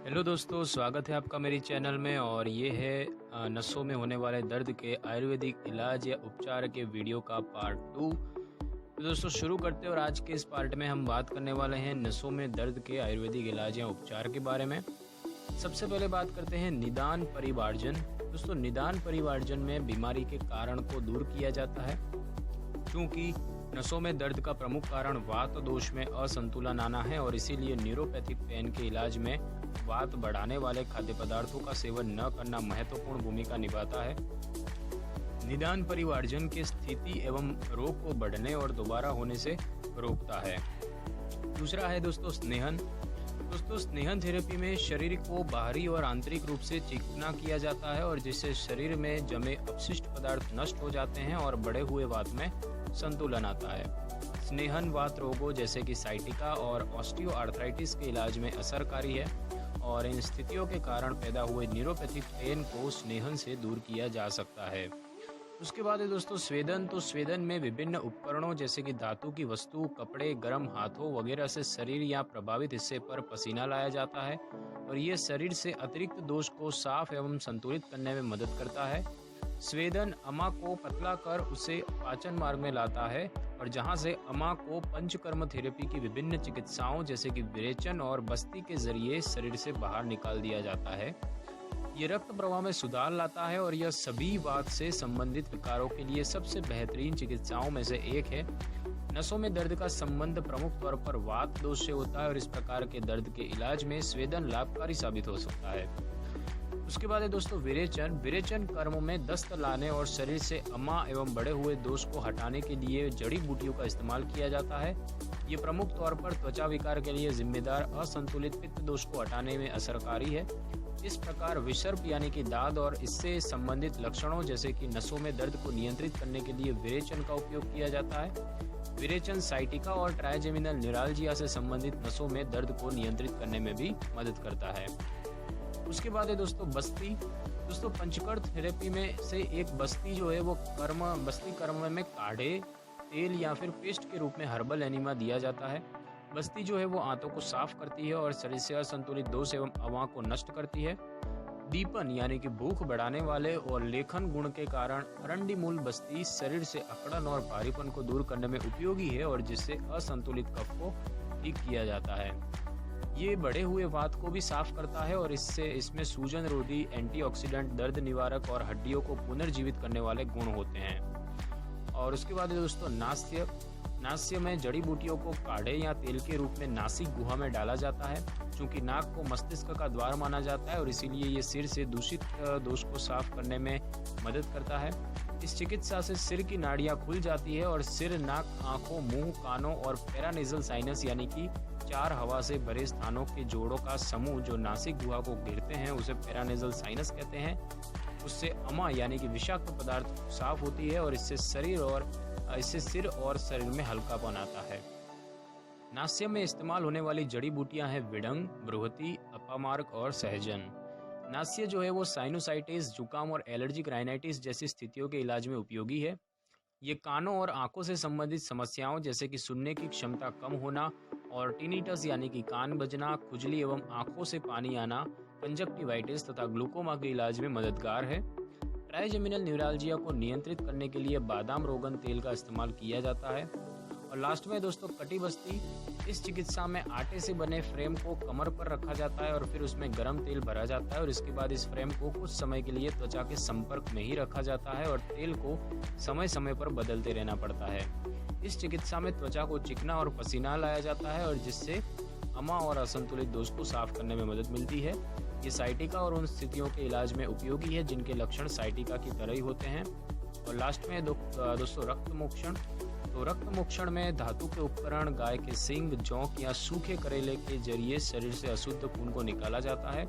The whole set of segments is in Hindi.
हेलो दोस्तों, स्वागत है आपका मेरी चैनल में। और ये है नसों में होने वाले दर्द के आयुर्वेदिक इलाज या उपचार के वीडियो का पार्ट 2। तो दोस्तों शुरू करते हैं। और आज के इस पार्ट में हम बात करने वाले हैं नसों में दर्द के आयुर्वेदिक इलाज या उपचार के बारे में। सबसे पहले बात करते हैं निदान परिवार्जन। दोस्तों निदान परिवार्जन में बीमारी के कारण को दूर किया जाता है, क्योंकि नसों में दर्द का प्रमुख कारण वात दोष में असंतुलन आना है और इसीलिए न्यूरोपैथिक पेन के इलाज में वात बढ़ाने वाले खाद्य पदार्थों का सेवन न करना महत्वपूर्ण भूमिका निभाता है। निदान परिवार्जन की स्थिति एवं रोग को बढ़ने और दोबारा होने से रोकता है। दूसरा है दोस्तों स्नेहन। दोस्तों स्नेहन थेरेपी में शरीर को बाहरी और आंतरिक रूप से चिकना किया जाता है और जिससे शरीर में जमे अपशिष्ट पदार्थ नष्ट हो जाते हैं और बढ़े हुए वात में संतुलन आता है। स्नेहन वात रोगों जैसे कि साइटिका और ऑस्टियोआर्थराइटिस के इलाज में असरकारी है और इन स्थितियों के कारण पैदा हुए न्यूरोपैथिक पेन को स्नेहन से दूर किया जा सकता है। उसके बाद है दोस्तों स्वेदन। तो स्वेदन में विभिन्न उपकरणों जैसे कि धातु की वस्तु, कपड़े, गर्म हाथों वगैरह से शरीर या प्रभावित हिस्से पर पसीना लाया जाता है और ये शरीर से अतिरिक्त दोष को साफ एवं संतुलित करने में मदद करता है। स्वेदन अमा को पतला कर उसे पाचन मार्ग में लाता है और जहां से अमा को पंचकर्म थेरेपी की विभिन्न चिकित्साओं जैसे कि विरेचन और बस्ती के जरिए शरीर से बाहर निकाल दिया जाता है। ये रक्त प्रवाह में सुधार लाता है और यह सभी वात से संबंधित विकारों के लिए सबसे बेहतरीन चिकित्साओं में से एक है। नसों में दर्द का संबंध प्रमुख तौर पर वात दोष से होता है और इस प्रकार के दर्द के इलाज में स्वेदन लाभकारी साबित हो सकता है। उसके बाद है दोस्तों विरेचन। विरेचन कर्म में दस्त लाने और शरीर से अमा एवं बढ़े हुए दोष को हटाने के लिए जड़ी बूटियों का इस्तेमाल किया जाता है। ये प्रमुख तौर पर त्वचा विकार के लिए जिम्मेदार असंतुलित पित्त दोष को हटाने में असरकारी है। इस प्रकार विसर्प यानी कि दाद और इससे संबंधित लक्षणों जैसे कि नसों में दर्द को नियंत्रित करने के लिए विरेचन का उपयोग किया जाता है। विरेचन साइटिका और ट्राइजेमिनल न्यूराल्जिया से संबंधित नसों में दर्द को नियंत्रित करने में भी मदद करता है। उसके बाद है दोस्तों बस्ती। दोस्तों पंचकर्म थेरेपी में से एक बस्ती जो है वो बस्ती कर्म में काढ़े, तेल या फिर पेस्ट के रूप में हर्बल एनिमा दिया जाता है। बस्ती जो है वो आंतों को साफ करती है और शरीर से असंतुलित दोष एवं अवा को नष्ट करती है। दीपन यानी कि भूख बढ़ाने वाले और लेखन गुण के कारण अरंडी मूल बस्ती शरीर से अकड़न और भारीपन को दूर करने में उपयोगी है और जिससे असंतुलित कफ को ठीक किया जाता है। ये बढ़े हुए वात को भी साफ करता है और इसमें सूजन रोधी, एंटीऑक्सीडेंट, दर्द निवारक और हड्डियों को पुनर्जीवित करने वाले गुण होते हैं। और उसके बाद दोस्तों नास्य। नास्य में जड़ी बूटियों को काढ़े या तेल के रूप में नासिक गुहा में डाला जाता है। चूंकि नाक को मस्तिष्क का द्वार माना जाता है और इसीलिए ये सिर से दूषित दोष को साफ करने में मदद करता है। इस चिकित्सा से सिर की नाड़ियां खुल जाती है और सिर, नाक, आंखों, मुंह, कानों और पैरानेजल साइनस यानी कि चार हवा से भरे स्थानों के जोड़ों का समूह जो नासिक गुहा को घेरते हैं उसे पैरानेजल साइनस कहते हैं। उससे अमा यानी कि विषाक्त पदार्थ साफ होती है और इससे सिर और शरीर में हल्कापन आता है। नास्य में इस्तेमाल होने वाली जड़ी बूटियां हैं विडंग, बृहति, अपामार्क और सहजन। नास्य जो है वो साइनोसाइटिस, जुकाम और एलर्जिक राइनाइटिस जैसी स्थितियों के इलाज में उपयोगी है। ये कानों और आंखों से संबंधित समस्याओं जैसे कि सुनने की क्षमता कम होना और टिनिटस यानी कि कान बजना, खुजली एवं आंखों से पानी आना, कंजक्टिवाइटिस तथा ग्लूकोमा के इलाज में मददगार है। ट्राइजेमिनल न्यूराल्जिया को नियंत्रित करने के लिए बादाम रोगन तेल का इस्तेमाल किया जाता है। और लास्ट में दोस्तों कटी बस्ती। इस चिकित्सा में आटे से बने फ्रेम को कमर पर रखा जाता है और फिर उसमें गर्म तेल भरा जाता है और इसके बाद इस फ्रेम को कुछ समय के लिए त्वचा के संपर्क में ही रखा जाता है और तेल को समय समय पर बदलते रहना पड़ता है। इस चिकित्सा में त्वचा को चिकना और पसीना लाया जाता है और जिससे अमा और असंतुलित दोष को साफ करने में मदद मिलती है। ये साइटिका और उन स्थितियों के इलाज में उपयोगी है जिनके लक्षण साइटिका की तरह ही होते हैं। और लास्ट में दोस्तों रक्त मोक्षण। तो रक्त मोक्षण में धातु के उपकरण, गाय के सींग, जौंक या सूखे करेले के जरिए शरीर से अशुद्ध खून को निकाला जाता है।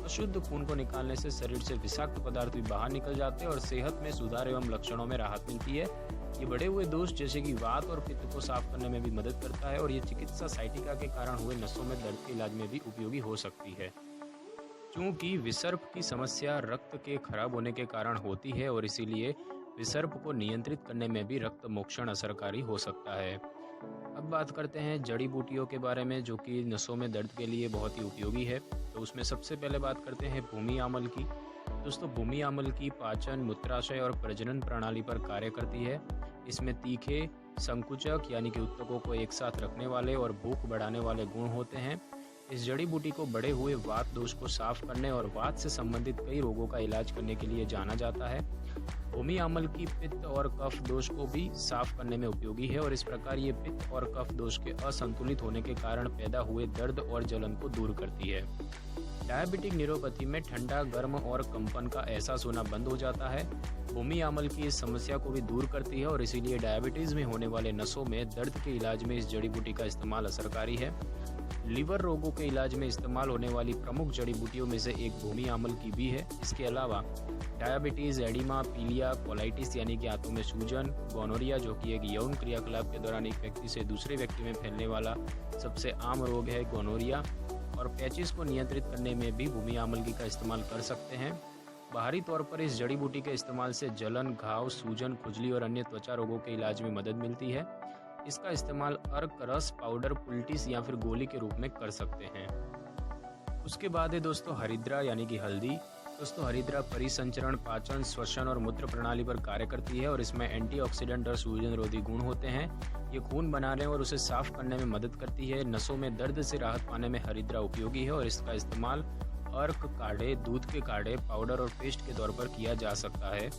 अशुद्ध खून को निकालने से शरीर से विषाक्त पदार्थ भी बाहर निकल जाते हैं और सेहत में सुधार एवं लक्षणों में राहत मिलती है। ये बढ़े हुए दोष जैसे कि वात और पित्त को साफ करने में भी मदद करता है और ये चिकित्सा साइटिका के कारण हुए नसों में दर्द के इलाज में भी उपयोगी हो सकती है। क्योंकि विसर्प की समस्या रक्त के खराब होने के कारण होती है और इसीलिए विसर्प को नियंत्रित करने में भी रक्त मोक्षण असरकारी हो सकता है। अब बात करते हैं जड़ी बूटियों के बारे में जो कि नसों में दर्द के लिए बहुत ही उपयोगी है। तो उसमें सबसे पहले बात करते हैं भूमि आमल की। दोस्तों भूमि आमल की पाचन, मूत्राशय और प्रजनन प्रणाली पर कार्य करती है। इसमें तीखे, संकुचक यानी कि उत्तकों को एक साथ रखने वाले और भूख बढ़ाने वाले गुण होते हैं। इस जड़ी बूटी को बढ़े हुए वात दोष को साफ करने और वात से संबंधित कई रोगों का इलाज करने के लिए जाना जाता है। भूमि आमल की पित्त और कफ दोष को भी साफ करने में उपयोगी है और इस प्रकार ये पित्त और कफ दोष के असंतुलित होने के कारण पैदा हुए दर्द और जलन को दूर करती है। डायबिटिक न्यूरोपैथी में ठंडा, गर्म और कंपन का एहसास होना बंद हो जाता है। भूमि आमल की इस समस्या को भी दूर करती है और इसीलिए डायबिटीज में होने वाले नसों में दर्द के इलाज में इस जड़ी बूटी का इस्तेमाल असरकारी है। लीवर रोगों के इलाज में इस्तेमाल होने वाली प्रमुख जड़ी बूटियों में से एक भूमि आमल की भी है। इसके अलावा डायबिटीज, एडिमा, पीलिया, कोलाइटिस यानी कि आंतों में सूजन, गोनोरिया जो कि एक यौन क्रियाकलाप के दौरान एक व्यक्ति से दूसरे व्यक्ति में फैलने वाला सबसे आम रोग है गोनोरिया, और पैचिस को नियंत्रित करने में भी भूमि आमल की का इस्तेमाल कर सकते हैं। बाहरी तौर पर इस जड़ी बूटी के इस्तेमाल से जलन, घाव, सूजन, खुजली और अन्य त्वचा रोगों के इलाज में मदद मिलती है। इसका इस्तेमाल अर्क, रस, पाउडर, पुल्टिस या फिर गोली के रूप में कर सकते हैं। उसके बाद है दोस्तों हरिद्रा यानी कि हल्दी। दोस्तों हरिद्रा परिसंचरण, पाचन, श्वसन और मूत्र प्रणाली पर कार्य करती है और इसमें एंटीऑक्सीडेंट और सूजन रोधी गुण होते हैं। ये खून बनाने और उसे साफ करने में मदद करती है। नसों में दर्द से राहत पाने में हरिद्रा उपयोगी है और इसका इस्तेमाल अर्क, काढ़े, दूध के काढ़े, पाउडर और पेस्ट के तौर पर किया जा सकता है।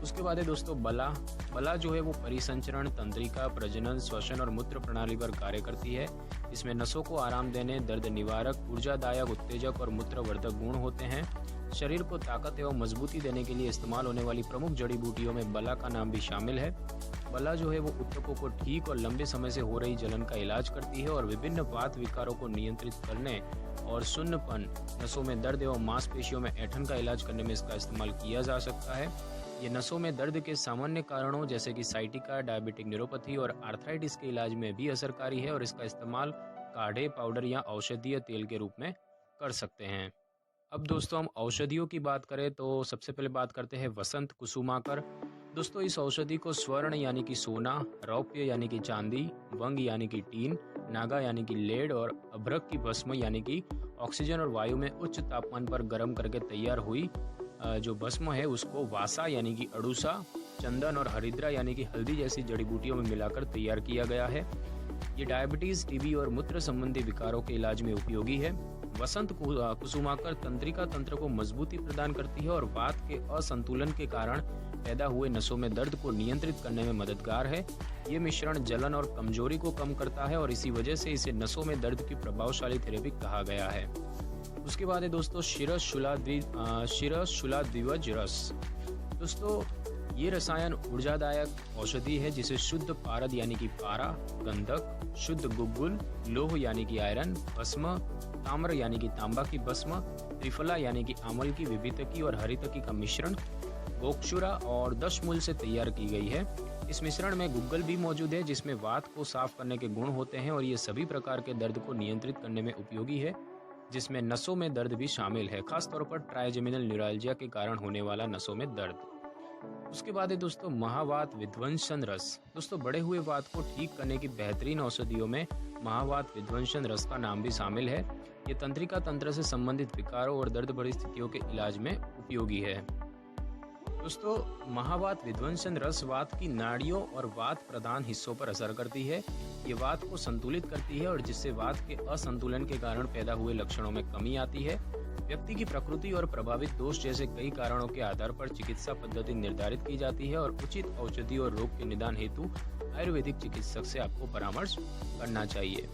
उसके बाद है दोस्तों बला। बला जो है वो परिसंचरण, तंत्रिका, प्रजनन, श्वसन और मूत्र प्रणाली पर कार्य करती है। इसमें नसों को आराम देने, दर्द निवारक, ऊर्जादायक, उत्तेजक और मूत्रवर्धक गुण होते हैं। शरीर को ताकत एवं मजबूती देने के लिए इस्तेमाल होने वाली प्रमुख जड़ी बूटियों में बला का नाम भी शामिल है। बला जो है वो उत्तकों को ठीक और लंबे समय से हो रही जलन का इलाज करती है और विभिन्न वात विकारों को नियंत्रित करने और सुन्नपन, नसों में दर्द एवं मांसपेशियों में ऐंठन का इलाज करने में इसका इस्तेमाल किया जा सकता है। ये नसों में दर्द के सामान्य कारणों जैसे कि साइटिका, डायबिटिक न्यूरोपैथी और आर्थराइटिस के इलाज में भी असरकारी है और इसका इस्तेमाल काढ़े, पाउडर या औषधीय तेल के रूप में कर सकते हैं। अब दोस्तों हम औषधियों की बात करें तो सबसे पहले बात करते हैं वसंत कुसुमाकर। दोस्तों इस औषधि को स्वर्ण यानी कि सोना, रौप्य यानी कि चांदी, वंग यानी कि टीन, नागा यानी कि लेड और अभ्रक की भस्म यानी कि ऑक्सीजन और वायु में उच्च तापमान पर गर्म करके तैयार हुई जो भस्म है उसको वासा यानी कि अड़ूसा, चंदन और हरिद्रा यानी कि हल्दी जैसी जड़ी बूटियों में मिलाकर तैयार किया गया है। ये डायबिटीज, टीबी और मूत्र संबंधी विकारों के इलाज में उपयोगी है। वसंत कुसुमाकर तंत्रिका तंत्र को मजबूती प्रदान करती है और वात के असंतुलन के कारण पैदा हुए नसों में दर्द को नियंत्रित करने में मददगार है। ये मिश्रण जलन और कमजोरी को कम करता है और इसी वजह से इसे नसों में दर्द की प्रभावशाली थेरेपी कहा गया है। उसके बाद है दोस्तों शिरशूलाद्विवज रस। दोस्तों ये रसायन ऊर्जादायक औषधि है जिसे शुद्ध पारद यानी कि पारा, गंधक, शुद्ध गुग्गुल, लोह यानी कि आयरन, भस्म, ताम्र यानी कि तांबा की भस्म, त्रिफला यानी कि आमल की, विभितकी और हरितकी का मिश्रण, गोक्षुरा और दशमूल से तैयार की गई है। इस मिश्रण में गुग्गल भी मौजूद है जिसमें वात को साफ करने के गुण होते हैं और ये सभी प्रकार के दर्द को नियंत्रित करने में उपयोगी है, जिसमें नसों में दर्द भी शामिल है, खासतौर पर ट्राइजेमिनल न्यूराल्जिया के कारण होने वाला नसों में दर्द। उसके बाद है दोस्तों महावात विध्वंसन रस। दोस्तों बढ़े हुए वात को ठीक करने की बेहतरीन औषधियों में महावात विध्वंसन रस का नाम भी शामिल है। ये तंत्रिका तंत्र से संबंधित विकारों और दर्द भरी स्थितियों के इलाज में उपयोगी है। दोस्तों महावात विध्वंसन रस वात की नाड़ियों और वात प्रधान हिस्सों पर असर करती है। ये वात को संतुलित करती है और जिससे वात के असंतुलन के कारण पैदा हुए लक्षणों में कमी आती है। व्यक्ति की प्रकृति और प्रभावित दोष जैसे कई कारणों के आधार पर चिकित्सा पद्धति निर्धारित की जाती है और उचित औषधि और रोग के निदान हेतु आयुर्वेदिक चिकित्सक से आपको परामर्श करना चाहिए।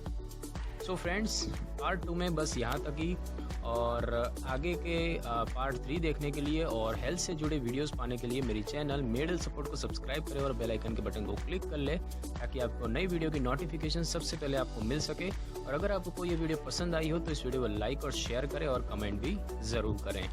सो फ्रेंड्स पार्ट 2 में बस यहाँ तक ही, और आगे के पार्ट 3 देखने के लिए और हेल्थ से जुड़े वीडियोस पाने के लिए मेरी चैनल मेडल सपोर्ट को सब्सक्राइब करें और बेल आइकन के बटन को क्लिक कर ले ताकि आपको नई वीडियो की नोटिफिकेशन सबसे पहले आपको मिल सके। और अगर आपको ये वीडियो पसंद आई हो तो इस वीडियो को लाइक और शेयर करें और कमेंट भी ज़रूर करें।